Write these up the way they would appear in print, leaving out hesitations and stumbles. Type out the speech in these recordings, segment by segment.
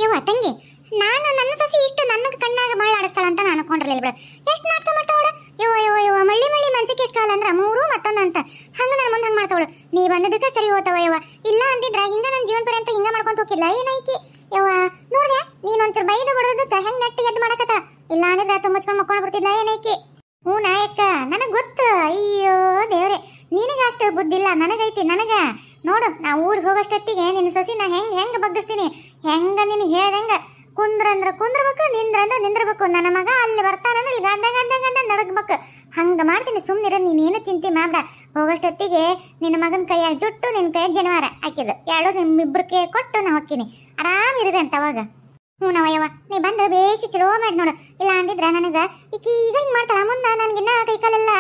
ಯವ್ವ ತಂಗಿ, ನಾನು ನನ್ನ ಸೊಸಿ ಇಷ್ಟು ನನ್ನ ಕಣ್ಣಾಗ ಮಳ್ಳಾಡಿಸ್ತಾಳ ಅಂತ ನಾನು ಅನ್ಕೊಂಡಿರ್ಲಿಲ್ಲ ಬಿಡ. ಎಷ್ಟು ನಾಟಕ ಮಾಡ್ತಾವಳ ಯವ್ವ ಯವ್ವ ಯವ್ವ. ಮಳ್ಳಿ ಮಳ್ಳಿ ಮನ್ಸಿಗೆ ಎಷ್ಟು ಕಾಲ ಅಂದ್ರ ಮೂರು ಮತ್ತೊಂದು ಅಂತ ಹಂಗ ನನ್ನ ಮುಂದೆ ಹಂಗೆ ಮಾಡ್ತಾವಳು. ನೀ ಬಂದದಕ್ಕೆ ಸರಿ ಹೋತವ ಯವ್ವ. ಇಲ್ಲ ಅಂದಿದ್ರ ಹಿಂಗ ನನ್ನ ಜೀವನ ಪರ್ಯಂತ ಹಿಂಗ ಮಾಡ್ಕೊಂತ ಹೋಗಿಲ್ಲ ಏನೈತಿ ಯವ್ವ. ನೋಡ್ದೆ ನೀನ್ ಒಂಚೂರು ಬೈದು ಬಡದಕ್ಕ ಹೆಂಗ್ ನೆಟ್ಟಿಗೆ ಎದ್ದು ಮಾಡಕತ್ತ. ಇಲ್ಲ ಅಂದಿದ್ರ ತುಂಬಚ್ಕೊಂಡ್ ಮಕ್ಕೊಂಡ್ ಬಿಡ್ತಿದ್ಲ ಏನೈತಿ. ಹ್ಞೂ ನಾಯಕ್ಕ, ನನಗ್ ಗೊತ್ತು. ಅಯ್ಯೋ ದೇವ್ರೆ, ನಿನಗ ಅಷ್ಟು ಬುದ್ಧಿಲ್ಲ, ನನಗೈತಿ. ನನಗ ನೋಡು, ನಾ ಊರಿಗೆ ಹೋಗೋಷ್ಟೊತ್ತಿಗೆ ನಿನ್ನ ಸೊಸಿನ ಹೆಂಗ್ ಬಗ್ಗಿಸ್ತೀನಿ. ಹೆಂಗ ನಿನ್ ಹೇಳ್ದಂಗ ಕುಂದ್ರಂದ್ರ ಕುಂದ್ರಬೇಕು, ನಿಂದ್ರಂದ್ರ ನಿಂದ್ರಬೇಕು. ನನ್ನ ಮಗ ಅಲ್ಲಿ ಬರ್ತಾನಂದ್ರೆ ಇಲ್ಲಿ ಗಂಡ ಗಂಡ ಗಂಡ ನಡಗ್ಬೇಕು. ಹಂಗ ಮಾಡ್ತೀನಿ, ಸುಮ್ಮನಿರ. ನೀನೇನು ಚಿಂತೆ ಮಾಡ್ಬೇಡ. ಹೋಗೋಷ್ಟೊತ್ತಿಗೆ ನಿನ್ನ ಮಗನ ಕೈಯಾಗ ಜುಟ್ಟು ನಿನ್ನ ಕೈಯಾಗ ಜನವಾರ ಹಾಕಿದ್ದು ಎರಡು ನಿಮ್ಮಿಬ್ಬರ ಕೈ ಕೊಟ್ಟು ನಾ ಹೋಗ್ತೀನಿ. ಆರಾಮ್ ಇರಿದೆ ಅಂತ ಅವಾಗ. ಹ್ಞೂ ನಾವಯ್ಯವ, ನೀ ಬಂದು ಬೇಸಿ ಚಲೋ ಮಾಡಿ ನೋಡು. ಇಲ್ಲ ಅಂದಿದ್ರ ನನಗ ಈಗ ಹಿಂಗ್ ಮಾಡ್ತಾಳ. ಮುಂದೆ ನನ್ಗಿನ್ನ ಕೈ ಕಾಲೆಲ್ಲ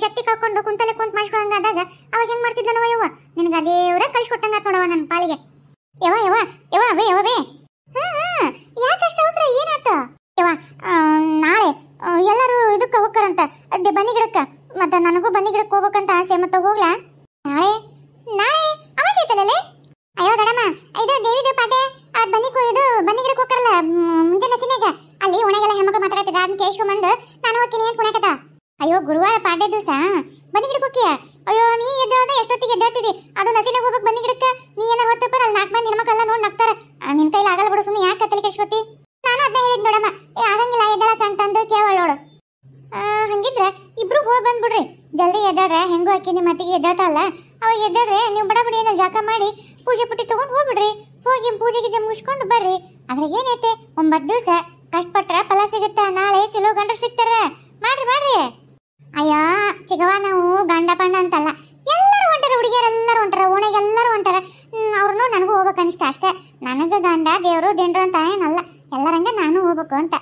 ಶಕ್ತಿ ಕಳ್ಕೊಂಡು ಕುಂತಲೆ ಕುಂತ ಮಾಡ್ಕೊಳಂಗಾದಾಗ ಅವಾಗ ಹೆಂಗ್ ಮಾಡ್ತಿದ್ಲ ನಾವಯ್ಯವ. ನಿನಗ ದೇವ್ರ ಕಳ್ಸಿಕೊಟ್ಟಂಗ ನೋಡವ ನನ್ನ ಪಾಲಿಗೆ. ಯವ ಯವ ಯವ ಬೇ ಯವ ಬೇ. ಯಾಕಷ್ಟ ಅವಸರ, ಏನಾಯ್ತ ಯವ? ನಾಳೆ ಎಲ್ಲರೂ ಇದಕ್ಕೆ ಹೋಗ್ತಾರಂತ, ಬನ್ನಿ ಗಿಡಕ್ಕ. ಮತ್ತೆ ನನಗೂ ಬನ್ನಿ ಗಿಡಕ್ಕೆ ಹೋಗ್ಬೇಕಂತ ಆಸೆ. ಮತ್ತೆ ಹೋಗ್ಲಾ? ನಾಳೆ ನಾಳೆ ಅವಶ್ಯ ಐತಲ್ಲೇ. ಅಯ್ಯೋ ದಡಮ್ಮ, ಇದು ದೇವಿದು ಪಾಟೆ ಅದು ಬನ್ನಿ ಗಿಡಕ್ಕೆ ಹೋಗ್ತಾರಲ್ಲ ಮುಂಜಾನೆ ಸಿನೆಗ. ಅಲ್ಲಿ ಒಣಗೆಲ್ಲ ಹೆಣ್ಮಕ್ಳು ಮಾತಾಡ್ತಿದ್ದ, ಅದನ್ನ ಕೇಳ್ಸ್ಕೊಂಬಂದು ನಾನು ಹೋಗ್ತೀನಿ ಅಂತ ಕುಣಕತ್ತ. ಅಯ್ಯೋ ಗುರುವಾರ ಪಾಡ್ಯ ದಿವಸ ಬನ್ನಿ ಗಿಡಕ್ಕೆ ಹೋಗ್ತೀಯ? ಅಯ್ಯೋ ನೀ ಎದ್ದೇಳದ ಎಷ್ಟೊತ್ತಿಗೆ ಎದ್ದೇಳ್ತಿದ್ದಿ? ಅದು ನಸಿನಾಗ ಹೋಗ್ಬೇಕು ಬನ್ನಿ ಗಿಡಕ್ಕೆ. ನೀ ಏನಾರ ಹೊತ್ತಪ್ಪ ಅಲ್ಲಿ 4 ಮಂದಿ ಹೆಣ್ಮಕ್ಳೆಲ್ಲ ನೋಡಿ ನಗ್ತಾರ. ನಿನ್ ಕೈಲಿ ಆಗಲ್ಲ ಬಿಡು, ಸುಮ್ಮನೆ ಯಾಕೆ ತಲೆ ಕೆಡ್ಸ್ಕೊತಿ? ನಾನು ಅದನ್ನ ಹೇಳಿದ್ ನೋಡಮ್ಮ, ಆಗಂಗಿಲ್ಲ ಎದ್ದೇಳಕ ಅಂತಂದು ಕೇಳವಳ ನೋಡು. ಹಂಗಿದ್ರೆ ಇಬ್ರು ಹೋಗಿ ಬಂದ್ಬಿಡ್ರಿ. ಜಲ್ದಿ ಎದ್ದಾಡ್ರೆ ಹೆಂಗೋ ಹಾಕಿ ನಿಮ್ಮ ಮತ್ತಿಗೆ ಎದ್ದಾಳ್ತಾಳಲ್ಲ, ಅವಾಗ ಎದ್ದಾಡ್ರೆ ನೀವು ಬಡ ಬಡಿಯನ್ನ ಜಾಕ ಮಾಡಿ ಪೂಜೆ ಪುಟ್ಟಿ ತಗೊಂಡು ಹೋಗ್ಬಿಡ್ರಿ. ಹೋಗಿ ಪೂಜೆಗೆ ಮುಗಿಸ್ಕೊಂಡು ಬರ್ರಿ. ಅದ್ರಾಗ ಏನೈತೆ, 9 ದಿವಸ ಕಷ್ಟಪಟ್ರ ಫಲ ಸಿಗುತ್ತ. ನಾಳೆ ಚಲೋ ಗಂಡರು ಸಿಗ್ತಾರ. ಮಾಡ್ರಿ ಮಾಡ್ರಿ. ಅಯ್ಯ ಚಿಗವ, ನಾವು ಗಂಡ ಪಂಡ ಅಂತಲ್ಲ, ಎಲ್ಲರೂ ಹೊಂಟಾರ. ಹುಡುಗಿಯರೆಲ್ಲರೂ ಹೊಂಟಾರ, ಓಣೆಗೆ ಎಲ್ಲರೂ ಹೊಂಟಾರ. ಅವ್ರನ್ನೂ ನನಗೂ ಹೋಗ್ಬೇಕು ಅನಿಸ್ತಾ ಅಷ್ಟೇ. ನನಗೆ ಗಂಡ ದೇವರು ದಿಂಡ್ರು ಅಂತ ಏನಲ್ಲ, ಎಲ್ಲರಂಗ ನಾನು ಹೋಗ್ಬೇಕು ಅಂತ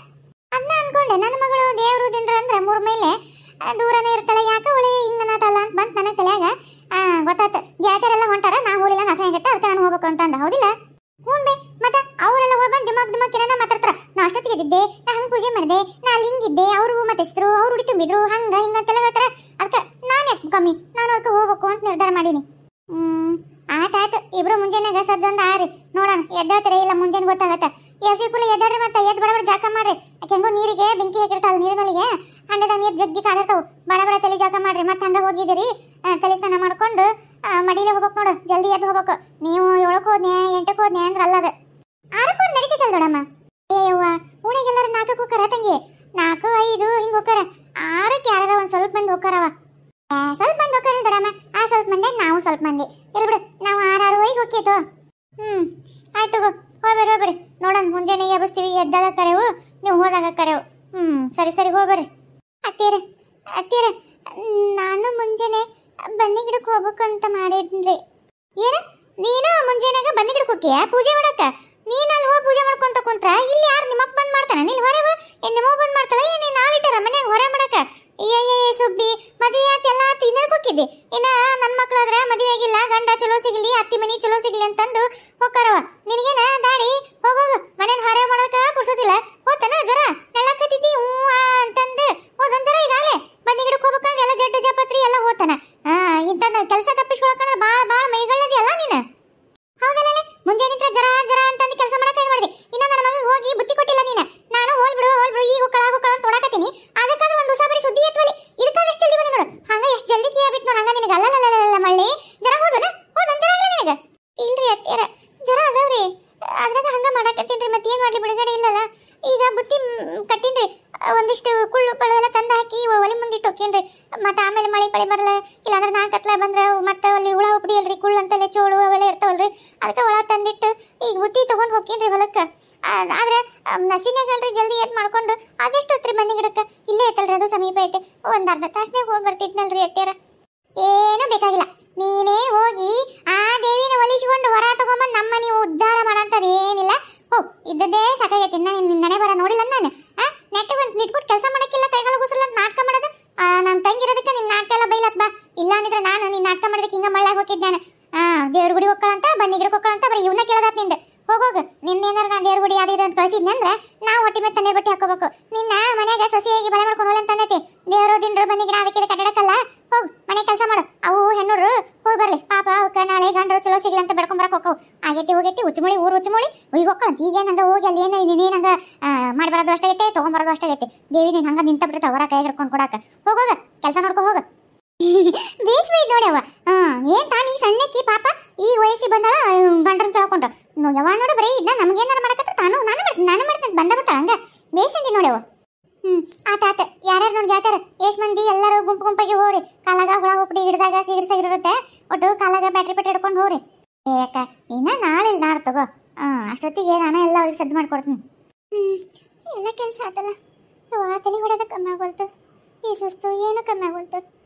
ಅದನ್ನ ಅನ್ಕೊಂಡೆ. ನನ್ನ ಮಗಳು ದೇವರು ದಿಂಡ್ರು ಅಂದ್ರೆ 3 ಮೈಲೆ ದೂರನೇ ಇರ್ತಾಳೆ. ಯಾಕೆ ಒಳ್ಳೆ ಹಿಂಗನಾತಲ್ಲ ಅಂತ ಬಂತು ನನ್ನ ತಲೆಯಾಗ. ಗೊತ್ತಾಯ್ತು, ಗೆಳತಿಯರೆಲ್ಲ ಹೊಂಟಾರ, ನಾ ಹೋಲಿಲ್ಲ ನಸ ಹೆಂಗತ್ತ, ಅದಕ್ಕೆ ನಾನು ಹೋಗ್ಬೇಕು ಅಂತ ಅಂದ. ಹೌದಿಲ್ಲ? ಹ್ಞೂ ಬೇ. ಮತ್ತೆ ಅವರೆಲ್ಲ ಹೋಗಿ ಬಂದು ದಿಮಾಕ್ ಏನಾರ ಮಾತಾಡ್ತಾರ. ನಾ ಅಷ್ಟೊತ್ತಿಗೆ ಇದ್ದೆ, ನಾ ಹಂಗೆ ಪೂಜೆ ಮಾಡಿದೆ, ನಾ ಅಲ್ಲಿ ಹಿಂಗಿದ್ದೆ, ಅವರು ಮತ್ತೆ ಹೆಸರು ಅವ್ರು ಹುಡಿ ತುಂಬಿದ್ರು, ಹಿಂಗಂತೆಲ್ಲ ಹೇಳ್ತಾರ. ಅದಕ್ಕೆ ನಾನೇ ಕಮ್ಮಿ, ನಾನು ಅದಕ್ಕೆ ಹೋಗ್ಬೇಕು ಅಂತ ನಿರ್ಧಾರ ಮಾಡೀನಿ. ಆಯ್ತಾಯ್ತು, ಇಬ್ರು ಮುಂಜಾನೆಗ ಸಜ್ಜೊಂದು ಆರಿ ನೋಡೋಣ. ಎದ್ದಾಡ್ತಾರೆ ಇಲ್ಲ ಮುಂಜಾನೆ ಗೊತ್ತಾಗತ್ತೆ. ಎಫ್ಸಿ ಕುಳಿ ಎದ್ದಾಡ್ರಿ. ಮತ್ತೆ ಎದ್ದು ಬಡ ಬಡ ಜಾಕ ಮಾಡ್ರಿ. ಹೆಂಗೋ ನೀರಿಗೆ ಬೆಂಕಿ ಹಾಕಿರ್ತಾವ, ನೀರಿನಲ್ಲಿಗೆ ಹಂಡದ ನೀರು ಜಗ್ಗಿ ಕಾದಿರ್ತಾವ. ಬಡ ಬಡ ತಲೆ ಜಾಕ ಮಾಡ್ರಿ. ಮತ್ತೆ ಹಂಗ ಹೋಗಿದ್ದೀರಿ ತಲೆ ಸ್ನಾನ ಮಾಡ್ಕೊಂಡು ಮಡಿಲೇ ಹೋಗ್ಬೇಕು ನೋಡು. ಜಲ್ದಿ ಎದ್ದು ಹೋಗ್ಬೇಕು. ನೀವು 7ಕ್ಕೆ ಹೋದ್ನೆ 8ಕ್ಕೆ ಹೋದ್ನೆ ಅಂದ್ರೆ ಅಲ್ಲದ 6ಕ್ಕೆ ಹೋದ್ ನಡೀತೈತಲ್ ದೊಡಮ್ಮ. ಏವ್ವ, ಊಣಿಗೆಲ್ಲರೂ 4ಕ್ಕೆ ಹೋಗ್ತಾರ ತಂಗಿ. 4, 5 ಹಿಂಗೆ ಹೋಗ್ತಾರ. 6ಕ್ಕೆ ಯಾರ ಒಂದು ಸ್ವಲ್ಪ ಮಂದಿ ಹೋಗ್ತಾರವ. ಸ್ವಲ್ಪ ಮಂದಿ ಹೋಗ್ತಾರಿಲ್ಲ ದೊಡಮ್ಮ. ಆ ಸ್ವಲ್ಪ ಮಂದಿ ನಾವು ಸ್ವಲ್ಪ ಮಂದಿ ಎಲ್ಲಿ ಬಿಡು. ನಾವು 6-6 ಹೋಗ್ಕೇತು. ಆಯ್ತು ತಗೋ, ಹೋಗ್ಬರ್ರಿ ನೋಡೋಣ. ಮುಂಜಾನೆಗೆ ಎಬ್ಬಿಸ್ತೀವಿ, ಎದ್ದಾಗ ಕರೆವು, ನೀವು ಹೋದಾಗ ಕರೆವು. ಸರಿ ಸರಿ ಹೋಗ್ಬರ್ರಿ. ಅತ್ತೀರ ನಾನು ಮುಂಜಾನೆ ಬನ್ನಿ ಗಿಡಕ್ಕೆ ಹೋಗ್ಬೇಕಂತ ಮಾಡಿದ್ರಿ. ಏನ ನೀನು ಮುಂಜಾನೆಗ ಬನ್ನಿ ಗಿಡಕ್ಕೆ ಹೋಗ್ತೀಯ ಪೂಜೆ ಮಾಡಕ್ಕ? ನೀನು ಅಲ್ಲಿ ಹೋಗಿ ಪೂಜೆ ಮಾಡ್ಕೊಂತ ಕುಂತ್ರ ಇಲ್ಲಿ ಯಾರು ನಿಮ್ಮಪ್ಪ ಬಂದ್ ಮಾಡ್ತಾನ? ನೀನು ಹೊರ ನಿಮ್ಮವ್ವ ಬಂದ್ ಮಾಡ್ತಾಳ? ನೀನು ನಾಳಿಟ್ಟಾರ ಮನ್ಯಾಗ ಹೊರ ಮಾಡಕ? ಸುಬ್ಬಿ ಮದುವೆ ಆತ ಎಲ್ಲ ತಿನ್ನಕ್ ಹೋಗಿದ್ದಿ. ಇನ್ನ ನನ್ನ ಮಕ್ಳಾದ್ರೆ ಮದುವೆ ಆಗಿಲ್ಲ, ಗಂಡ ಚಲೋ ಸಿಗಲಿ, ಅತ್ತಿ ಮನಿ ಚಲೋ ಸಿಗಲಿ ಅಂತಂದು ಹೋಗ್ತಾರವ. ನಿನಗೇನ ದಾಡಿ ಹೋಗೋದು ಮನೇನ ಹೊರ ಮಾಡಕ ಪುರ್ಸೋದಿಲ್ಲ. ಹೋತನ ಜ್ವರ ನೆಳ್ಳಕತ್ತಿದ್ದಿ ಅಂತಂದು ಹೋದೊಂದ್ ಜ್ವರ ಈಗಾಗಲೇ ಬನ್ನಿ ಗಿಡಕ್ಕೆ ಹೋಗ್ಬೇಕಂದ್ರೆ ಎಲ್ಲ ಜಡ್ಡು ಜಪತ್ರಿ ಎಲ್ಲ ಹೋತಾನ. ಇಂಥ ಕೆಲಸ ತಪ್ಪಿಸ್ಕೊಳಕಂದ್ರೆ ಭಾಳ ಮೈಗಳದಿಯಲ್ಲ ನೀನು. ಹೌದಲ್ಲ? ಮುಂಜಾನೆ ಜ್ವರ ಜ್ವರ ಅಂತಂದು ಕೆಲಸ ಮಾಡಕ ಮಾಡಿದೆ. ಇನ್ನ ನನ್ನ ಮಗ ಹೋಗಿ ಬುತ್ತಿ ಕೊಟ್ಟಿಲ್ಲ ನೀನು. ನಾನು ಹೋಲ್ಬಿಡು ಈಗ ಹೋಗ್ಕಳ ಅಂತ ನೋಡಕತ್ತೀನಿ. ಅದಕ್ಕಾದ್ರೆ ಒಂದು ಹೊಸ ಬರೀ ಸುದ್ದಿ ಎತ್ತವಲ್ಲಿ ಇದಕ್ಕಾಗ ಎಷ್ಟು ಜಲ್ದಿ ಬಂದ ನೋಡು. ಹಂಗ ಎಷ್ಟು ಜಲ್ದಿ ಕೇಳ್ಬಿಟ್ಟು ನೋಡು. ಹಂಗ ನಿನಗೆ ಅಲ್ಲಲ್ಲ ಮಳ್ಳಿ ಜ್ವರ ಹೋದನ ಹೋದೊಂದ್ ಜ್ವರ ಅಲ್ಲ ನಿನಗೆ? ಇಲ್ರಿ ಅತ್ತೀರ, ಜ್ವರ ಅದಾವ್ರಿ. ಅದ್ರಾಗ ಹಂಗ ಮಾಡಕತ್ತೀನ್ರಿ. ಮತ್ತೆ ಏನ್ ಮಾಡ್ಲಿ, ಬಿಡುಗಡೆ ಇಲ್ಲಲ್ಲ. ಈಗ ಬುತ್ತಿ ಕಟ್ಟಿನ್ರಿ, ಒಂದಿಷ್ಟು ಕುಳ್ಳು ಪಳು ಎಲ್ಲ ತಂದು ಹಾಕಿ ಒಲೆ ಮುಂದಿಟ್ಟು ಹೋಗ್ಕೇನ್ರಿ. ಮತ್ತೆ ಆಮೇಲೆ ಮಳೆ ಪಳೆ ಬರಲ್ಲ, ಇಲ್ಲಾಂದ್ರೆ ನಾ ಕತ್ಲ ಬಂದ್ರೆ ಮತ್ತೆ ಅಲ್ಲಿ ಹುಳ ಉಪ್ಪಡಿ ಅಲ್ರಿ, ಕುಳ್ಳು ಅಂತಲ್ಲೇ ಚೋಳು ಅವೆಲ್ಲ ಇರ್ತಾವಲ್ರಿ. ಅದಕ್ಕೆ ಒಳ ತಂದಿಟ್ಟು ಈಗ ಬುತ್ತಿ ತಗೊಂಡ್ ಹೋಗ್ಕೇನ್ರಿ ಹೊಲಕ್ಕೆ. ಆದ್ರೆ ನಸಿನಾಗಲ್ರಿ, ಜಲ್ದಿ ಎದ್ ಮಾಡ್ಕೊಂಡು ಅದೆಷ್ಟು ಹೊತ್ರಿ ಬನ್ನಿ ಗಿಡಕ್ಕೆ? ಇಲ್ಲೇ ಐತಲ್ರಿ, ಅದು ಸಮೀಪ ಐತೆ. ಒಂದು ಅರ್ಧ ತಾಸನಾಗ ಹೋಗಿ ಬರ್ತಿದ್ನಲ್ರಿ ಅತ್ಯಾರ. ಏನೂ ಬೇಕಾಗಿಲ್ಲ, ನೀನೇ ಹೋಗಿ ಆ ದೇವಿನ ಒಲಿಸಿಕೊಂಡು ಹೊರ ತಗೊಂಬಂದು ನಮ್ಮ ನೀವು ಉದ್ಧಾರ ಮಾಡಂತದ ಏನಿಲ್ಲ. ಇದ್ದದೇ ಸಾಕಾಗೈತಿ. ನಿನ್ನ ನನೆ ಬರ ನೋಡಿಲ್ಲ ನಾನು. ನೆಟ್ಟಿಗೆ ಒಂದು ನಿಟ್ಬಿಟ್ಟು ಕೆಲಸ ಮಾಡಕ್ಕಿಲ್ಲ, ಕೈಗಾಲ ಗುಸಲ್ಲ ಅಂತ ನಾಟಕ ಮಾಡೋದು. ನನ್ನ ತಂಗಿರೋದಕ್ಕೆ ನಿನ್ನ ನಾಟಕ ಎಲ್ಲ ಬೈಲತ್ ಬಾ. ಇಲ್ಲ ಅಂದಿದ್ರೆ ನಾನು ನಿನ್ನ ನಾಟಕ ಮಾಡೋದಕ್ಕೆ ಹಿಂಗ ಮಳ್ಳಾಗ ಹೋಗಿದ್ದೆ ನಾನು. ದೇವ್ರ ಗುಡಿ ಹೋಗ್ಕಳಂತ ಬನ್ನಿ ಗಿಡಕ್ಕೆ ಹೋಗ್ಕಳಂತ ಬರೀ ಇವನ್ನ ಕೇಳೋದಾತ್ ನಿಂದು. ಹೋಗೋಗು. ನಿನ್ನೇನಾರ ನಾನು ದೇವ್ರ ಗುಡಿ ಅದು ಇದು ಅಂತ ಕಳಿಸಿದ್ನಂದ್ರೆ ನಾವು ಹೊಟ್ಟಿ ಮೇಲೆ ತಣ್ಣೀರು ಬಟ್ಟೆ ಹಾಕೋಬೇಕು. ನಿನ್ನ ಮನೆಯಾಗ ಸೊಸೆಯಾಗಿ ಬಳೆ ಮಾಡ್ಕೊಂಡು ಹೋಗ್ಲಿ ಅಂತ ಅಂದೈತಿ. ದೇವರು ದಿಂಡ್ರು ಬನ್ನಿ ಗಿಡ ಅದಕ್ಕೆ ಕಟ್ಟಡಕ್ಕಲ್ಲ. ಹೋಗಿ ಮನೆ ಕೆಲಸ ಮಾಡು. ಅವು ಹೆಣ್ಣುಡ್ರು ಹೋಗಿ ಬರ್ಲಿ. ಪಾಪ ಅವಕ್ಕೆ ನಾಳೆ ಗಂಡರು ಚಲೋ ಸಿಗ್ಲಿ ಅಂತ ಬೆಡ್ಕೊಂಡ್ ಬರಕ್ ಹೋಗವು. ಆಗೈತಿ ಹೋಗೈತಿ ಹುಚ್ಚುಮುಳಿ ಊರು ಹುಚ್ಚುಮುಳಿ ಈಗ ಹೋಗ್ಕಳಂತ. ಈಗ ಮತ್ತೇನು ಹಂಗೆ ಹೋಗಿ ಅಲ್ಲಿ ಏನು ನೀನು ಹಂಗೆ ಮಾಡಿಬರೋದು ಅಷ್ಟಾಗೈತೆ ತೊಗೊಂಬರೋದು ಅಷ್ಟಾಗೈತೆ ದೇವಿ ನೀನು ಹಂಗೆ ನಿಂತ ಬಿಡ್ತ ಅವರ ಕೈ ಹಿಡ್ಕೊಂಡು ಕೊಡಾಕ ಹೋಗೋಗ ಕೆಲಸ ನೋಡ್ಕೊ ಹೋಗ ಬೇಸ್ ಬೈದ್ ನೋಡಿ ಅವ ಏನ್ ತಾನು ಈ ಸಣ್ಣಕ್ಕಿ ಪಾಪ ಈ ವಯಸ್ಸಿಗೆ ಬಂದಾಳ ಗಂಡ್ರನ್ ಕೇಳ್ಕೊಂಡ್ರ ಯಾವ ನೋಡು ಬರೀ ಇದನ್ನ ನಮ್ಗೇನಾರ ಮಾಡಕತ್ತ ನಾನು ಮಾಡ್ತೇನೆ ಬಂದ ಬಿಟ್ಟ ಹಂಗ ಬೇಸ್ ಅಂದಿ ನೋಡಿ ಅವ ಆತ ಯಾರ್ಯಾರು ನೋಡಿ ಗೆಳತಾರ ಏಸ್ ಮಂದಿ ಎಲ್ಲರೂ ಗುಂಪಾಗಿ ಹೋಗ್ರಿ ಕಾಲಾಗ ಹುಳ ಹುಪ್ಪಡಿ ಹಿಡಿದಾಗ ಸಿಗಿರುತ್ತೆ ಒಟ್ಟು ಕಾಲಾಗ ಬ್ಯಾಟ್ರಿ ಹಿಡ್ಕೊಂಡು ಹೋಗ್ರಿ ಯಾಕ ಇನ್ನ ನಾಳೆ ನಾಳೆ ತಗೋ ಅಷ್ಟೊತ್ತಿಗೆ ನಾನು ಎಲ್ಲ ಅವ್ರಿಗೆ ಸಜ್ಜು ಮಾಡ್ಕೊಡ್ತೀನಿ ಎಲ್ಲ ಕೆಲಸ ಆತಲ್ಲ ಯವ್ವ ತಲೆ ಹೊಡೆದ ಕಮ್ಮಿ ಆಗೋಲ್ತು ಈ ಸುಸ್ತು ಏನು ಕಮ್ಮಿ ಆಗೋಲ್ತು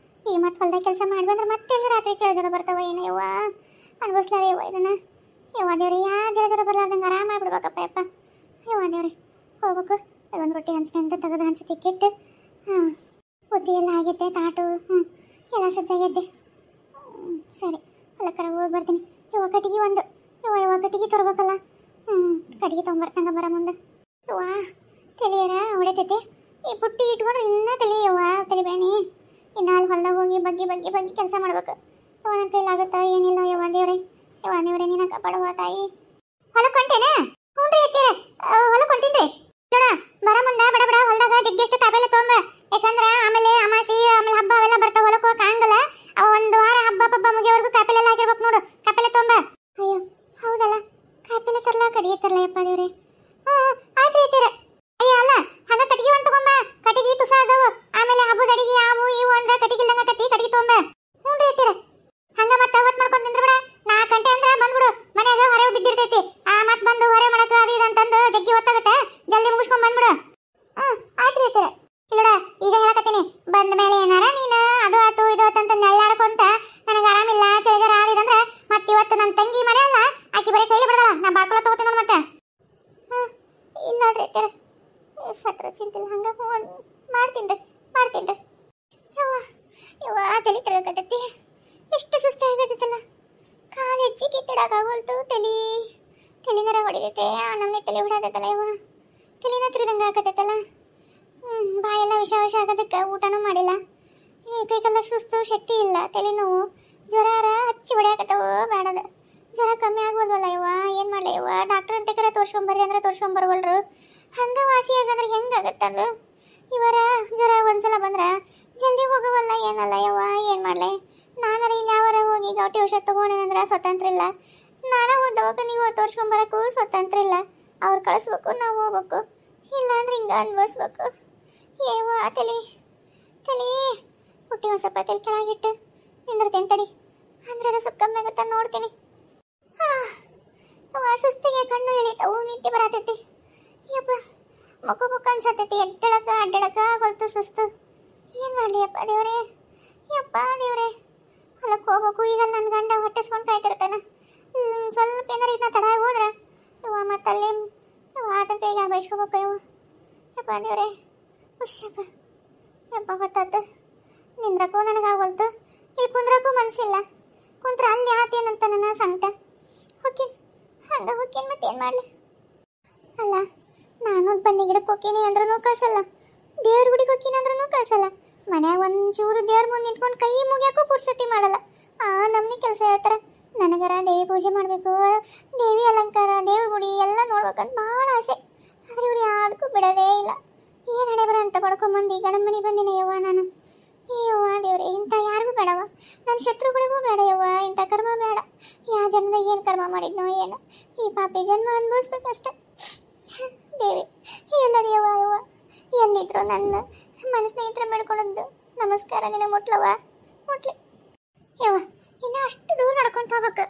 ಈ ಮತ್ತೆ ಹೊಲ್ದಾಗ ಕೆಲಸ ಮಾಡಿ ಬಂದ್ರೆ ಮತ್ತೆ ರಾತ್ರಿ ಚಳಿದರ ಬರ್ತಾವ ಏನೋ ಯವ್ವ ಅನ್ಭವಿಸ್ಲಾರ ಯವ್ವ ಇದನ್ನ ಯವ್ವ ದೇವ್ರಿ ಜರ ಬರ್ಲಾರ್ದಂಗೆ ಆರಾಮ ಆಗ್ಬಿಡ್ಬೇಕಪ್ಪ ಯಪ್ಪ ಯವ್ವ ದೇವ್ರಿ ಹೋಗ್ಬೇಕು ಅದೊಂದು ರೊಟ್ಟಿ ಹಂಚ್ಕೆ ಅಂತ ತೆಗೆದು ಹಂಚಿ ತಿಕ್ಕಿಟ್ಟು ಬುದ್ಧಿ ಎಲ್ಲ ಆಗೈತೆ ತಾಟು ಎಲ್ಲ ಸಜ್ಜಾಗೈತೆ ಸರಿ ಹೊಲಕ್ಕರ ಹೋಗಿ ಬರ್ತೀನಿ ಯವ್ವ ಕಟ್ಟಿಗೆ ಒಂದು ಯವ್ವ ಕಟ್ಟಿಗೆ ತರ್ಬೇಕಲ್ಲ ಕಟ್ಟಿಗೆ ತೊಗೊಂಬರ್ತಂಗ ಬರ ಮುಂದೆ ಯವ್ವ ತಲೆಯರ ಹೊಡೆತೈತೆ ಈ ಪುಟ್ಟಿ ಇಟ್ಕೊಂಡ್ರೆ ಇನ್ನೂ ತಲೆ ಯವ್ವ ತಲೆ ಬೇನಿ ಇನ್ನು ಅಲ್ಲಿ ಹೊಲ್ದಾಗ ಹೋಗಿ ಬಗ್ಗಿ ಕೆಲಸ ಮಾಡ್ಬೇಕು ಯವ್ವ ನನ್ನ ಕೈಲಾಗುತ್ತಾ ಏನಿಲ್ಲ ಯವ್ವ ದೇವ್ರೆ ನೀನ ಕಾಪಾಡುವ ತಾಯಿ ಹೊಲಕ್ಕೆ ಹೊಂಟೇನೆ ಹ್ಞೂ ರೀ ಎತ್ತೀರ ಹೊಲಕ್ಕೆ ಹೊಂಟೀನ್ರಿ ಬರ ಮುಂದ ಬಡ ಹೊಲ್ದಾಗ ಜಗ್ಗೆಷ್ಟು ಕಾಪೆಲೆ ತೊಗೊಂಬ ಯಾಕಂದ್ರೆ ಆಮೇಲೆ ಅಮಾಸಿ ಆಮೇಲೆ ಹಬ್ಬ ಅವೆಲ್ಲ ಬರ್ತಾವ ಹೊಲಕ್ಕೆ ಹೋಗಕ್ಕೆ ಆಗಲ್ಲ ಅವ ಒಂದು ವಾರ ಹಬ್ಬ ಮುಗಿಯವರೆಗೂ ಕಾಪೆಲೆಲ್ಲ ಆಗಿರ್ಬೇಕು ನೋಡು ಕಾಪೆಲೆ ತೊಗೊಂಬ ಅಯ್ಯೋ ಹೌದಲ್ಲ ಕಾಪೆಲೆ ತರಲ್ಲ ಕಡಿಗೆ ತರಲ್ಲ ಯಪ್ಪ ದೇವ್ರೆ ಆಯ್ತು ಐತೀರ ಅಯ್ಯ ಅಲ್ಲ ಹಂಗ ಕಟ್ಟಿಗೆ ಒಂದು ತಗೊಂಬ ಕಟ್ಟಿಗೆ ತುಸ ಅದಾವು ಆಮೇಲೆ ಹಬ್ಬದ ಅಡಿಗೆ ಅವು ಇವು ಅಂದ್ರೆ ಕಟ್ಟಿಗೆ ಇಲ್ಲಂಗ ಕಟ್ಟಿಗೆ ತೊಗೊಂಬ ಹ್ಞೂ ರೀ ಐತೀರ ಹಂಗ ಮತ್ತೆ ಹೊತ್ತು ಮಾಡ್ಕೊಂಡು ನಿಂದ್ರ ಬಿಡ 4 ಗಂಟೆ ಅಂದ್ರೆ ಬಂದ್ಬಿಡು ಮನ್ಯಾಗ ಹೊರಗೆ ಬಿದ್ದಿರ್ತೈತಿ ಮತ್ತೆ ಬಂದು ಹೊರೆ ಮಾಡಕ ಅದು ಅಂತಂದು ಜಗ್ಗಿ ಹೊತ್ತಾಗತ್ತೆ ಜಲ್ದಿ ಮುಗಿಸ್ಕೊಂಡ್ ಬಂದ್ಬಿಡು ಆಯ್ತು ರೀ ಐತೀರ ಇಲ್ಲಡ ಈಗ ಹೇಳಕತ್ತೀನಿ ಬಂದ ಮೇಲೆ ಏನಾರ ನೀನು ಅದು ಆತು ಇದು ಆತಂತ ನೆಳ್ಳಾಡ್ಕೊಂತ ನನಗೆ ಆರಾಮಿಲ್ಲ ಚಳಿಗಾರ ಆದಿದಂದ್ರೆ ಮತ್ತೆ ಇವತ್ತು ನನ್ನ ತಂಗಿ ಮನೆಯಲ್ಲ ಆಕಿ ಬರೀ ಕೈಲಿ ಬಿಡಲ್ಲ ನಾ ಬಾಳ್ಕೊಳ ತಗೋತೀನಿ ನೋಡಿ ಮತ್ತೆ ಇಲ್ಲ ರೀ ಐತೀರ ಸತ್ರ ಚಿಂತಿಲ್ಲ ಹಂಗ ಮಾಡ್ತೀನಿ ಯವ್ವ ತಲೆ ತಿಳಕತ್ತೈತಿ ಎಷ್ಟು ಸುಸ್ತಾಗತ್ತಲ್ಲ ಕಾಲು ಹೆಚ್ಚಿಗೆ ತಿಡಾಕಾಗೋಲ್ತು ತಲೆನರ ಹೊಡಿದೈತೆ ನಮ್ಮನೆ ತಲೆ ಹೊಡಾದೈತಲ್ಲ ಯವ್ವ ತಲೆನ ತಿರುದಂಗೆ ಆಗತ್ತೈತಲ್ಲ ಬಾಯೆಲ್ಲ ವಿಷ ಆಗೋದಕ್ಕೆ ಊಟನೂ ಮಾಡಿಲ್ಲ ಕೈಗೆಲ್ಲ ಸುಸ್ತು ಶಕ್ತಿ ಇಲ್ಲ ತಲೆನೋವು ಜ್ವರ ಹಚ್ಚಿ ಹೊಡ್ಯಾಕತ್ತವು ಬೇಡದ ಜ್ವರ ಕಮ್ಮಿ ಆಗ್ಬೋದಲ್ಲ ಯವ್ವ ಏನು ಮಾಡಲಿ ಯವ್ವ ಡಾಕ್ಟರ್ ಅಂತ ಕರೆ ತೋರ್ಸ್ಕೊಂಬರ್ರಿ ಅಂದ್ರೆ ತೋರ್ಸ್ಕೊಂಬರ್ವಲ್ರು ಹಂಗೆ ವಾಸಿ ಆಗಂದ್ರೆ ಹೆಂಗಾಗತ್ತಂದು ಇವರ ಜ್ವರ ಒಂದ್ಸಲ ಬಂದ್ರೆ ಜಲ್ದಿ ಹೋಗವಲ್ಲ ಏನಲ್ಲ ಯವ್ವ ಏನು ಮಾಡಲಿ ನಾನರ ಇಲ್ಲಿ ಯಾವಾರ ಹೋಗಿ ಗೌಟಿ ಔಷಧ ತೊಗೊಂಡೇನಂದ್ರೆ ಸ್ವತಂತ್ರ ಇಲ್ಲ ನಾನು ಹೋದವಾಗ ನೀವು ತೋರ್ಸ್ಕೊಂಬರಕ್ಕೂ ಸ್ವತಂತ್ರ ಇಲ್ಲ ಅವ್ರು ಕಳಿಸ್ಬೇಕು ನಾವು ಹೋಗ್ಬೇಕು ಇಲ್ಲಾಂದ್ರೆ ಹಿಂಗೆ ಅನ್ಭವಿಸ್ಬೇಕು ಏವ ತಲೆ ಹುಟ್ಟಿ ಒಂದು ಸ್ವಲ್ಪ ತಲೆ ಕೆಳಗಿಟ್ಟು ನಿಂದಿರ್ತೇನೆ ತಡಿ ಅಂದ್ರೆ ಸ್ವಲ್ಪ ಕಮ್ಮಿ ಆಗುತ್ತಾ ನೋಡ್ತೀನಿ ಸುಸ್ತಿಗೆ ಕಣ್ಣು ಎಳಿತಾವು ನಿದ್ದೆ ಬರತೈತಿ ಯಪ್ಪ ಮುಖ ಅನ್ಸತೈತಿ ಎದ್ದಳಕ ಅಡ್ಡಾಡಕ ಹೊಲ್ತು ಸುಸ್ತು ಏನು ಮಾಡಲಿ ಯಪ್ಪ ದೇವ್ರೆ ಹೊಲಕ್ಕೆ ಹೋಗ್ಬೇಕು ಈಗ ನನ್ನ ಗಂಡ ಹೊಟ್ಟಿಸ್ಕೊಂಡು ಕಾಯ್ತಿರ್ತಾನೆ ಸ್ವಲ್ಪ ಏನಾರ ಇದನ್ನ ತಡ ಹೋದ್ರೆ ಯವ್ವ ಮತ್ತಲ್ಲಿ ಆತನ ಕೈಗೆ ಬೈಸ್ಕೋಬೇಕು ಯಪ್ಪ ದೇವ್ರೆ ಯಪ್ಪ ಗೊತ್ತಾಯ್ತು ನಿಂದ್ರಕ್ಕೂ ನನಗಾಗೋಲ್ತು ಇಲ್ಲಿ ಕುಂದ್ರಕ್ಕೂ ಮನಸ್ಸಿಲ್ಲ ಕುಂತ್ರ ಅಲ್ಲಿ ಆತೇನಂತ ನನ್ನ ಸಂಕಟ ಹೋಗ್ತೀನಿ ಮತ್ತೇನು ಮಾಡಲಿ ಅಲ್ಲ ನಾನು ಬನ್ನಿ ಗಿಡಕ್ಕೆ ಹೋಗ್ತೀನಿ ಅಂದ್ರೂ ಕಳ್ಸಲ್ಲ ದೇವ್ರ ಗುಡಿಗೆ ಹೋಗ್ತೀನಿ ಅಂದ್ರೂ ಕಳ್ಸಲ್ಲ ಮನ್ಯಾಗ ಒಂಚೂರು ದೇವ್ರ ಮುಂದೆ ನಿಂತ್ಕೊಂಡು ಕೈ ಮುಗಿಯೋಕ್ಕೂ ಪುರ್ಸತಿ ಮಾಡಲ್ಲ ನಮ್ಮನೆ ಕೆಲಸ ಹೇಳ್ತಾರೆ ನನಗರ ದೇವಿ ಪೂಜೆ ಮಾಡಬೇಕು ದೇವಿ ಅಲಂಕಾರ ದೇವ್ರ ಗುಡಿ ಎಲ್ಲ ನೋಡ್ಬೇಕಂತ ಭಾಳ ಆಸೆ ಆದರೆ ಇವ್ರು ಯಾವುದಕ್ಕೂ ಬಿಡೋದೇ ಇಲ್ಲ ಏನು ಹಣೆ ಬರ ಅಂತ ಪಡ್ಕೊಂಬಂದು ಗಂಡನ ಮನೆ ಬಂದಿನಿ ಯವ್ವ ನಾನು ಯವ್ವ ದೇವ್ರೆ ಇಂಥ ಯಾರಿಗೂ ಬೇಡವ ನನ್ನ ಶತ್ರುಗಳಿಗೂ ಬೇಡ ಯವ್ವ ಇಂಥ ಕರ್ಮ ಬೇಡ ಯಾವ ಜನ್ಮದಾಗ ಏನು ಕರ್ಮ ಮಾಡಿದ್ನೋ ಏನೋ ಈ ಪಾಪಿ ಜನ್ಮ ಅನುಭವಿಸ್ಬೇಕಷ್ಟೆ ದೇವಿ ಎಲ್ಲದ ಯವ್ವ ಎಲ್ಲಿದ್ರು ನನ್ನ ಮನ ಸ್ನೇಹಿತರ ಬೇಡ್ಕೊಳ್ಳೋದು ನಮಸ್ಕಾರ ನಿನಗೆ ಮುಟ್ಲಿ ಯವ್ವ ಇನ್ನು ಅಷ್ಟು ದೂರ ನಡ್ಕೊಂತ ಹೋಗ್ಬೇಕು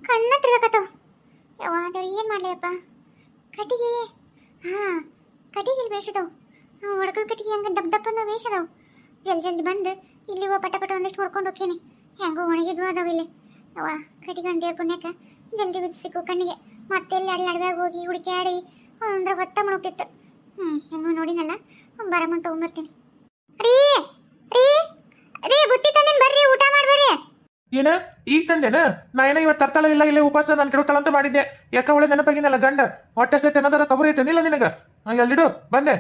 ಕಣ್ಣ ತಿರ್ಗಕತ್ತವ ಯವ್ವ ದೇವ್ರು ಏನು ಮಾಡಲಿಯಪ್ಪ ಕಟ್ಟಿಗೆ ಕಟ್ಟಿಗೆ ಇಲ್ಲಿ ಬೇಯಿಸಿದವು ಒಡಕಲ್ ಕಟ್ಟಿಗೆ ಹಂಗೆ ದಪ್ಪನ್ನು ಬೇಯಿಸಿದವು ಜಲ್ದಿ ಬಂದು ಇಲ್ಲಿ ಪಟ ಒಂದಿಷ್ಟು ಹೊರ್ಕೊಂಡು ಹೋಗ್ತೀನಿ ಹೆಂಗೋ ಒಣಗಿದ್ವು ಅದಾವ ಇಲ್ಲಿ ಯವ್ವ ಕಟ್ಟಿಗೆ ಅಂತ ಪುಣ್ಯಕ್ಕೆ ಜಲ್ದಿ ಸಿಕ್ಕು ಕಣ್ಣಿಗೆ ಮತ್ತೆ ಎಲ್ಲಿ ಅಡ್ಲಾಡ್ಬ್ಯಾಗ ಹೋಗಿ ಹುಡುಕ್ಯಾಡಿ ಅಂದ್ರೆ ಹೊತ್ತ ಮುಳುಗ್ತಿತ್ತು ಹೆಂಗೋ ನೋಡಿನಲ್ಲ ಬರ ಮುಂದೆ ತೊಗೊಂಬರ್ತೀನಿ ರೀ ಬುತ್ತಿ ತಂದಿನ ಬರ್ರಿ ಊಟ ಮಾಡ್ಬರ್ರಿ ಏನ ಈಗ ತಂದೇನ ನಾ ಏನೋ ಇವತ್ತು ತರ್ತಾಳ ಇಲ್ಲ ಇಲ್ಲೇ ಉಪವಾಸ ನಾನು ಕೆಡತಾಳಂತ ಮಾಡಿದ್ದೆ ಯಾಕ ಒಳ್ಳೆ ನೆನಪಾಗಿನಲ್ಲ ಗಂಡ ಹೊಟ್ಟೆ ಅನ್ನೋದರ ಕಬರಿ ಐತೆ ನಿಲ್ಲ ನಿನಗ ಎಲ್ಲಿಡು ಬಂದೆ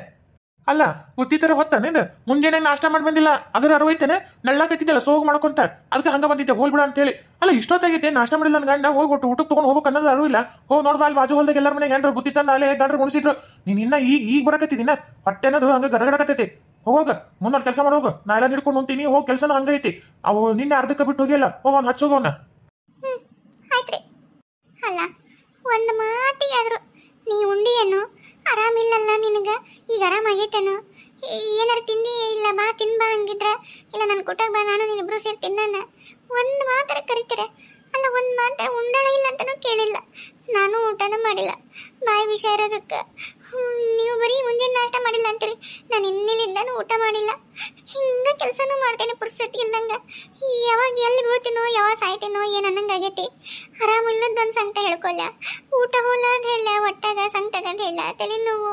ಅಲ್ಲ ಬುತ್ತಿ ತರ ಹೊತ್ತಾನೇನ ಮುಂಜಾನೆ ನಾಷ್ಟ ಮಾಡಿ ಬಂದಿಲ್ಲ ಅದ್ರ ಅರವೈತೇನೆ ನಳ್ಳಾಕತ್ತಿದ್ದಲ್ಲ ಸೋಗ್ ಮಾಡ್ಕೊಂತ ಅದಕ್ಕೆ ಹಂಗ ಬಂದಿದ್ದೆ ಹೋಗ್ಬಿಡ ಅಂತೇಳಿ ಅಲ್ಲ ಇಷ್ಟೊತ್ತಾಗೈತೆ ನಾಷ್ಟ ಮಾಡಿಲ್ಲ ನನ್ನ ಗಂಡ ಹೋಗಿ ಒಟ್ಟು ಊಟಕ್ಕೆ ತಗೊಂಡು ಹೋಗ್ಬೇಕು ಅನ್ನೋದು ಅರಿವಿಲ್ಲ ಹೋಗಿ ನೋಡ್ಬಾ ಅಲ್ಲಿ ಬಾಜು ಹೊಲ್ದಾಗ ಎಲ್ಲರ ಮನೆಗೆ ಗಂಡ್ರು ಬುತ್ತಿ ತಂದ ಅಲ್ಲೇ ಗಂಡ್ರು ಗುಣಿಸಿದ್ರು ನೀನ್ ಇನ್ನ ಈಗ ಬರಕತ್ತಿದ್ದೀನ ಹೊಟ್ಟೆ ಅನ್ನೋದು ಹಂಗ ಗರಗಡಕತ್ತೈತಿ ಹೋಗ ಮುಂದೊಂದು ಕೆಲಸ ಮಾಡೋಗ ನಾ ಎಲ್ಲ ಹಿಡ್ಕೊಂಡು ಹೊಂತೀನಿ ಹೋಗಿ ಕೆಲಸನ ಹಂಗೈತಿ ಅವು ನಿನ್ನೆ ಅರ್ಧಕ್ಕೆ ಬಿಟ್ಟು ಹೋಗಿಲ್ಲ ಹೋಗೋನ್ ಹಚ್ಚೋಗೋನ ಆಯ್ತ್ರಿ ಅಲ್ಲ ಒಂದು ಮಾತಿಗಾದ್ರು ನೀ ಉಂಡಿಯೇನು ಆರಾಮಿಲ್ಲಲ್ಲ ನಿನಗ ಈಗ ಆರಾಮಾಗೈತೇನು ಏನಾರು ತಿಂದಿ ಇಲ್ಲ ಬಾ ತಿನ್ಬಾ ಹಂಗಿದ್ರ ಇಲ್ಲ ನನ್ನ ಕೊಟ್ಟಾಗ ಬಾ ನಾನು ನೀನಿಬ್ರು ಸೇರಿ ತಿನ್ನಾನ ಒಂದು ಮಾತರ ಕರಿತೀರ ಅಲ್ಲ ಒಂದು ಮಾತ್ರ ಉಂಡಾಳ ಇಲ್ಲ ಅಂತನೂ ಕೇಳಿಲ್ಲ ನಾನು ಊಟನೂ ಮಾಡಿಲ್ಲ ಬಾಯಿ ವಿಷಯ ಇರೋದಕ್ಕೆ ನೀವು ಬರೀ ಮುಂಜಾನೆ ನಾಷ್ಟ ಮಾಡಿಲ್ಲ ಅಂತೀರಿ ನಾನು ಇನ್ನಿಲಿಂದನೂ ಊಟ ಮಾಡಿಲ್ಲ ಹಿಂಗ ಕೆಲಸನೂ ಮಾಡ್ತೇನೆ ಪುರ್ಸತಿ ಇಲ್ಲಂಗ ಯಾವಾಗ ಎಲ್ಲಿ ಬೀಳ್ತೀನೋ ಯಾವಾಗ ಸಾಯ್ತೀನೋ ಏನು ಅನ್ನಂಗೆ ಆಗೈತಿ ಆರಾಮಿಲ್ಲದೊಂದು ಸಂಕಟ ಹೇಳ್ಕೊಲ್ಲ ಊಟ ಹೋಲಾದ ಹೇಳ ಒಟ್ಟಾಗ ಸಂಕಟಗಂತ ಹೇಳ ತಲೆನೋವು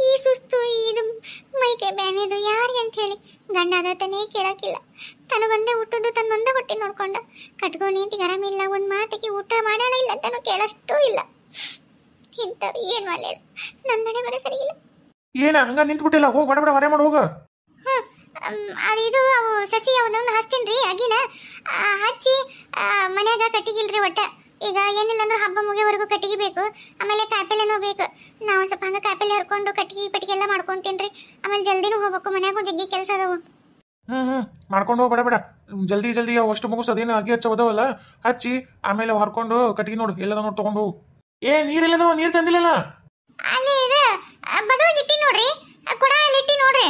ಈ ಸುಸ್ತು ಇದು ಮೈಕೈ ಬ್ಯಾನಿದು ಯಾರಿಗೆ ಅಂತ ಹೇಳಿ ಗಂಡ ಅದತನೇ ಕೇಳಕ್ಕಿಲ್ಲ ತನಗೊಂದೇ ಊಟದ್ದು ತನ್ನೊಂದೇ ಹೊಟ್ಟೆ ನೋಡ್ಕೊಂಡ ಕಟ್ಕೊಂಡು ನಿಂತಿಗೆ ಆರಾಮಿಲ್ಲ ಒಂದು ಮಾತಿಗೆ ಊಟ ಮಾಡೋಣ ಇಲ್ಲ ಅಂತಾನು ಕೇಳಷ್ಟೂ ಇಲ್ಲ ಇಂಥವ್ರು ಏನು ಮಾಡ್ಲೇರು ನನ್ನ ಮನೆ ಬರೋ ಸರಿಗಿಲ್ಲ ಏನ ಹಂಗ ನಿಂತ್ಬಿಟ್ಟಿಲ್ಲ ಹೋಗಿ ಬಡ ಹೊರೆ ಮಾಡಿ ಹೋಗ ಅದು ಅವು ಸಸಿ ಅವನನ್ನು ಹಚ್ತೀನಿ ರೀ ಅಗಿನ ಹಚ್ಚಿ ಮನ್ಯಾಗ ಕಟ್ಟಿಗಿಲ್ರಿ ಒಟ್ಟ ಈಗ ಏನಿಲ್ಲ ಅಂದ್ರೆ ಹಬ್ಬ ಮುಗಿಯವರೆಗೂ ಕಟ್ಟಿಗೆ ಬೇಕು ಆಮೇಲೆ ಕಾಯಿಪಲ್ಲೆನೂ ಬೇಕು ನಾವು ಸ್ವಲ್ಪ ಹಂಗೆ ಕಾಯಿಪಲ್ಲೆ ಹರ್ಕೊಂಡು ಕಟ್ಟಿಗೆ ಎಲ್ಲ ಮಾಡ್ಕೊಂತೀನಿ ರೀ ಆಮೇಲೆ ಜಲ್ದಿನೂ ಹೋಗ್ಬೇಕು ಮನ್ಯಾಗೂ ಜಗ್ಗಿ ಕೆಲಸ ಅದಾವು ಮಾಡ್ಕೊಂಡು ಹೋಗಿ ಬೇಡ ಜಲ್ದಿ ಅಷ್ಟು ಮುಗಿಸೋದೇನು ಅಗಿ ಹಚ್ಚೋದವಲ್ಲ ಹಚ್ಚಿ ಆಮೇಲೆ ಹರ್ಕೊಂಡು ಕಟ್ಟಿಗೆ ನೋಡು ಎಲ್ಲದ ನೋಡಿ ತಗೊಂಡು ಹೋಗು ನೀರಿಲ್ಲದವ ನೀರು ತಂದಿಲ್ಲ ಅಲ್ಲಿ ಇದು ಬದವಾಗಿ ಇಟ್ಟಿ ನೋಡ್ರಿ ಕೊಡ ಅಲ್ಲಿ ಇಟ್ಟಿ ನೋಡ್ರಿ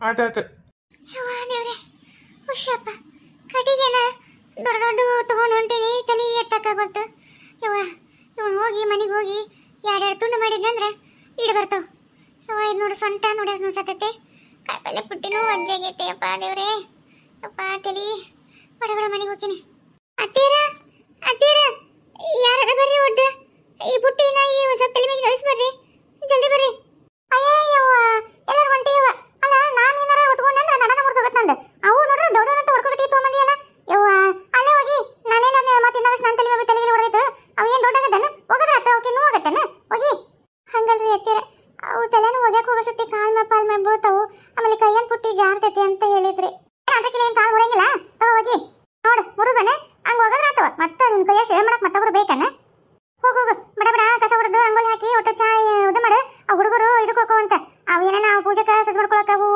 ಆಯ್ತಾಯ್ತು ಯವ್ವ ದೇವ್ರೆ ಹುಷಪ್ಪ ಕಟ್ಟಿಗೆನ ದೊಡ್ಡ ತಗೊಂಡು ಹೊಂಟೀನಿ ತಲೆ ಎತ್ತಕ್ಕಾಗೋತು ಯವ್ವ ಇವನು ಹೋಗಿ ಮನೆಗೆ ಹೋಗಿ ಎರಡೆರಡು ತುಂಡು ಮಾಡಿದ್ನಂದ್ರೆ ಇಡು ಬರ್ತಾವ ಯವ್ವ ಇದು ನೋಡಿ ಸೊಂಟ ನೋಡಿ ಅನ್ಸತೈತೆ ಕಾಯಿಪಲ್ಲೆ ಪುಟ್ಟಿನೂ ಒಜ್ಜಾಗೈತೆ ಅಪ್ಪ ದೇವ್ರೆ ಅಪ್ಪ ತಲಿ ಬಡ ಮನೆಗೆ ಹೋಗ್ತೀನಿ ಅತ್ತೀರ ಯಾರದ ಬರ್ರಿ ಒಡ್ಡ ಈ ಪುಟ್ಟಿನ ಈ ಸ್ವಲ್ಪ ತಲೆ ಮೇಲೆ ಕಳಿಸಿ ಬರ್ರಿ ಜಲ್ದಿ ಬರ್ರಿ ಅಯ್ಯವ್ವ ಎಲ್ಲರೂ ಹೊಂಟಿಯವ್ವ ಅಲ್ಲ ನಾನು ಏನಾರ ಹೊತ್ಕೊಂಡ್ರೆ ನಡನ ಮುರ್ದೋಗತ್ತೆ ನಂದು ಅವು ನೋಡ್ರೆ ದೌದನಂತ ಹೊಡ್ಕೊಬಿಟ್ಟು ತೊಗೊಂಬಂದಿಯಲ್ಲ ಯವ್ವ ಅಲ್ಲೇ ಹೋಗಿ ನಾನೆಲ್ಲ ಮತ್ತೆ ಇನ್ನೊಂದು ನನ್ನ ತಲೆ ಮೇಲೆ ತಲೆಗೆ ಹೊಡೆದೈತು ಅವು ಏನು ದೊಡ್ಡಗತ್ತನ ಹೋಗದ್ರ ಅಟ್ಟ ಅವಕ್ಕೆ ಇನ್ನೂ ಹೋಗತ್ತನ ಹೋಗಿ ಹಂಗಲ್ರಿ ಎತ್ತೀರ ಅವು ತಲೆನೂ ಒಗ್ಯಾಕೆ ಹೋಗೋ ಸತಿ ಕಾಲ್ ಮೇಲೆ ಬೀಳ್ತಾವು ಆಮೇಲೆ ಕೈಯನ್ ಪುಟ್ಟಿ ಜಾರ್ತೈತಿ ಅಂತ ಹೇಳಿದ್ರಿ ಅದಕ್ಕೆ ಏನು ಕಾಲು ಮುರಂಗಿಲ್ಲ ತಗೋ ಹೋಗಿ ನೋಡು ಮುರುಗನೆ ಹಂಗೆ ಹೋಗದ್ರ ಆತವ ಮತ್ತೆ ನಿನ್ನ ಕೈಯ ಸೇವೆ ಮಾಡಕ್ಕೆ ಮತ್ತೊಬ್ರು ಬೇಕನ್ನ ಹೋಗು ಬಡ ಕಸ ಹೊಡೆದು ರಂಗೋಲಿ ಹಾಕಿ ಒಟ್ಟು ಚಾ ಇದು ಮಾಡು ಆ ಹುಡುಗರು ಇದಕ್ಕೆ ಹೋಗೋ ಅಂತ ಅವು ಏನೇನ ಪೂಜೆಗೆ ಸಜ್ಜು ಮಾಡ್ಕೊಳಕ್ಕೆ ಅವು